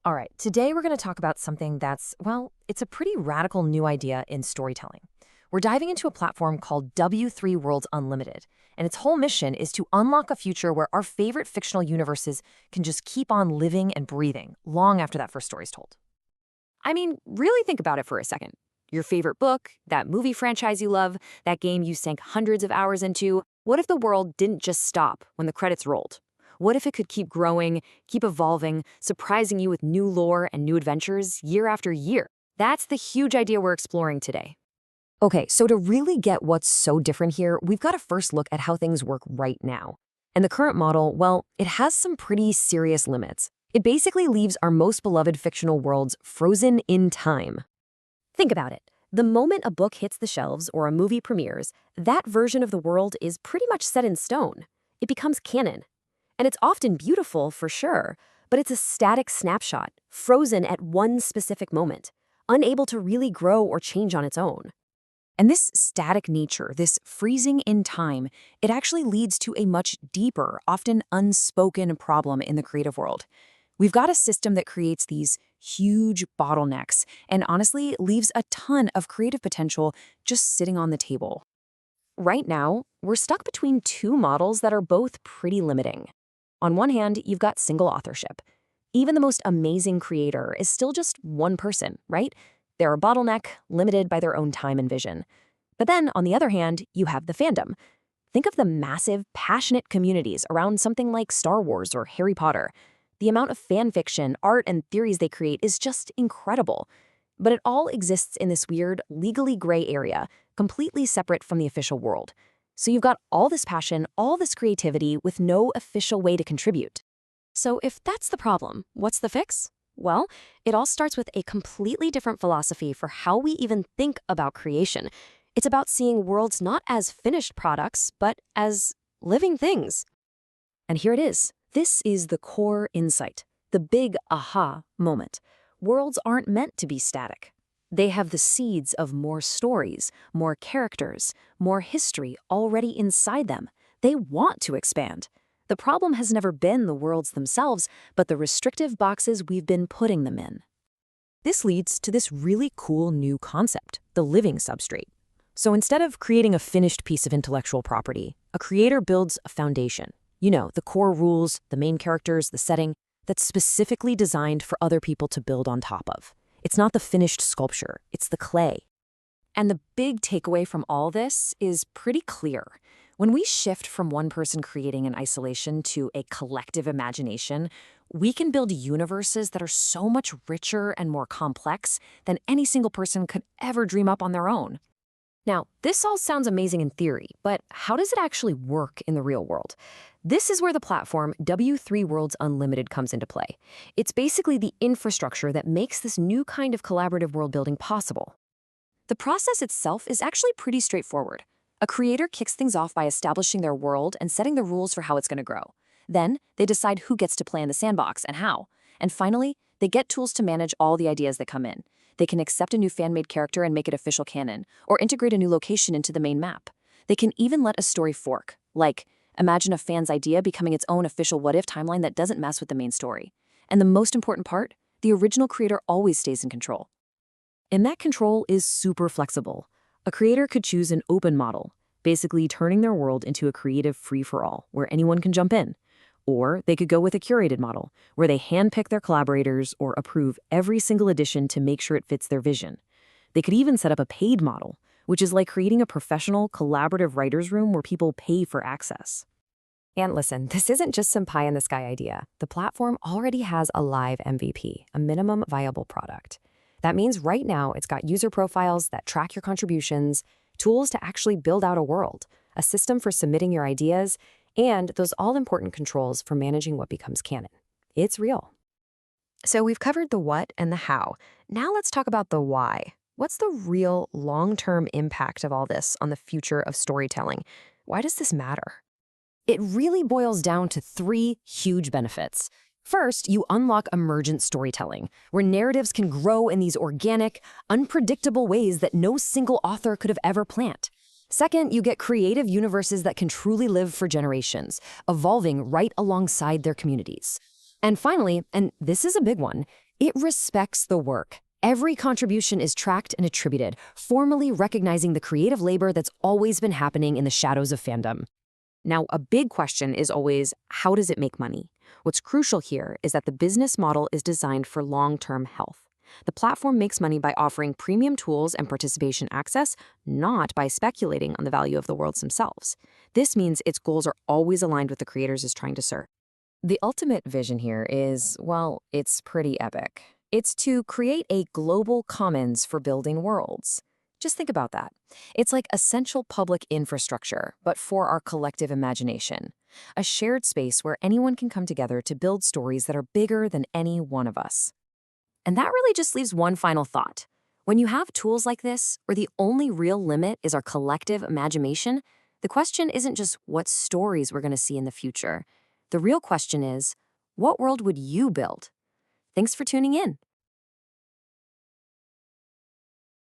All right, today we're going to talk about something that's, well, it's a pretty radical new idea in storytelling. We're diving into a platform called W3 Worlds Unlimited, and its whole mission is to unlock a future where our favorite fictional universes can just keep on living and breathing long after that first story's told. I mean, really think about it for a second. Your favorite book, that movie franchise you love, that game you sank hundreds of hours into, what if the world didn't just stop when the credits rolled? What if it could keep growing, keep evolving, surprising you with new lore and new adventures year after year? That's the huge idea we're exploring today. Okay, so to really get what's so different here, we've got to first look at how things work right now. And the current model, well, it has some pretty serious limits. It basically leaves our most beloved fictional worlds frozen in time. Think about it. The moment a book hits the shelves or a movie premieres, that version of the world is pretty much set in stone. It becomes canon. And it's often beautiful, for sure, but it's a static snapshot, frozen at one specific moment, unable to really grow or change on its own. And this static nature, this freezing in time, it actually leads to a much deeper, often unspoken problem in the creative world. We've got a system that creates these huge bottlenecks and honestly leaves a ton of creative potential just sitting on the table. Right now, we're stuck between two models that are both pretty limiting. On one hand, you've got single authorship. Even the most amazing creator is still just one person, right? They're a bottleneck, limited by their own time and vision. But then, on the other hand, you have the fandom. Think of the massive, passionate communities around something like Star Wars or Harry Potter. The amount of fan fiction, art, and theories they create is just incredible. But it all exists in this weird, legally gray area, completely separate from the official world. So you've got all this passion, all this creativity with no official way to contribute. So if that's the problem, what's the fix? Well, it all starts with a completely different philosophy for how we even think about creation. It's about seeing worlds not as finished products, but as living things. And here it is. This is the core insight, the big aha moment. Worlds aren't meant to be static. They have the seeds of more stories, more characters, more history already inside them. They want to expand. The problem has never been the worlds themselves, but the restrictive boxes we've been putting them in. This leads to this really cool new concept, the living substrate. So instead of creating a finished piece of intellectual property, a creator builds a foundation. You know, the core rules, the main characters, the setting, that's specifically designed for other people to build on top of. It's not the finished sculpture, it's the clay. And the big takeaway from all this is pretty clear. When we shift from one person creating in isolation to a collective imagination, we can build universes that are so much richer and more complex than any single person could ever dream up on their own. Now, this all sounds amazing in theory, but how does it actually work in the real world? This is where the platform W3 Worlds Unlimited comes into play. It's basically the infrastructure that makes this new kind of collaborative world building possible. The process itself is actually pretty straightforward. A creator kicks things off by establishing their world and setting the rules for how it's going to grow. Then, they decide who gets to play in the sandbox and how. And finally, they get tools to manage all the ideas that come in. They can accept a new fan-made character and make it official canon, or integrate a new location into the main map. They can even let a story fork, like imagine a fan's idea becoming its own official what-if timeline that doesn't mess with the main story. And the most important part, the original creator always stays in control. And that control is super flexible. A creator could choose an open model, basically turning their world into a creative free-for-all, where anyone can jump in. Or they could go with a curated model, where they handpick their collaborators or approve every single addition to make sure it fits their vision. They could even set up a paid model, which is like creating a professional, collaborative writer's room where people pay for access. And listen, this isn't just some pie-in-the-sky idea. The platform already has a live MVP, a minimum viable product. That means right now it's got user profiles that track your contributions, tools to actually build out a world, a system for submitting your ideas, and those all-important controls for managing what becomes canon. It's real. So we've covered the what and the how. Now let's talk about the why. What's the real long-term impact of all this on the future of storytelling? Why does this matter? It really boils down to three huge benefits. First, you unlock emergent storytelling, where narratives can grow in these organic, unpredictable ways that no single author could have ever planned. Second, you get creative universes that can truly live for generations, evolving right alongside their communities. And finally, and this is a big one, It respects the work. Every contribution is tracked and attributed, formally recognizing the creative labor that's always been happening in the shadows of fandom. Now, a big question is always, how does it make money? What's crucial here is that the business model is designed for long-term health. The platform makes money by offering premium tools and participation access, not by speculating on the value of the worlds themselves. This means its goals are always aligned with the creators it's trying to serve. The ultimate vision here is, well, it's pretty epic. It's to create a global commons for building worlds. Just think about that. It's like essential public infrastructure, but for our collective imagination. A shared space where anyone can come together to build stories that are bigger than any one of us. And that really just leaves one final thought. When you have tools like this, where the only real limit is our collective imagination, the question isn't just what stories we're going to see in the future. The real question is, what world would you build? Thanks for tuning in.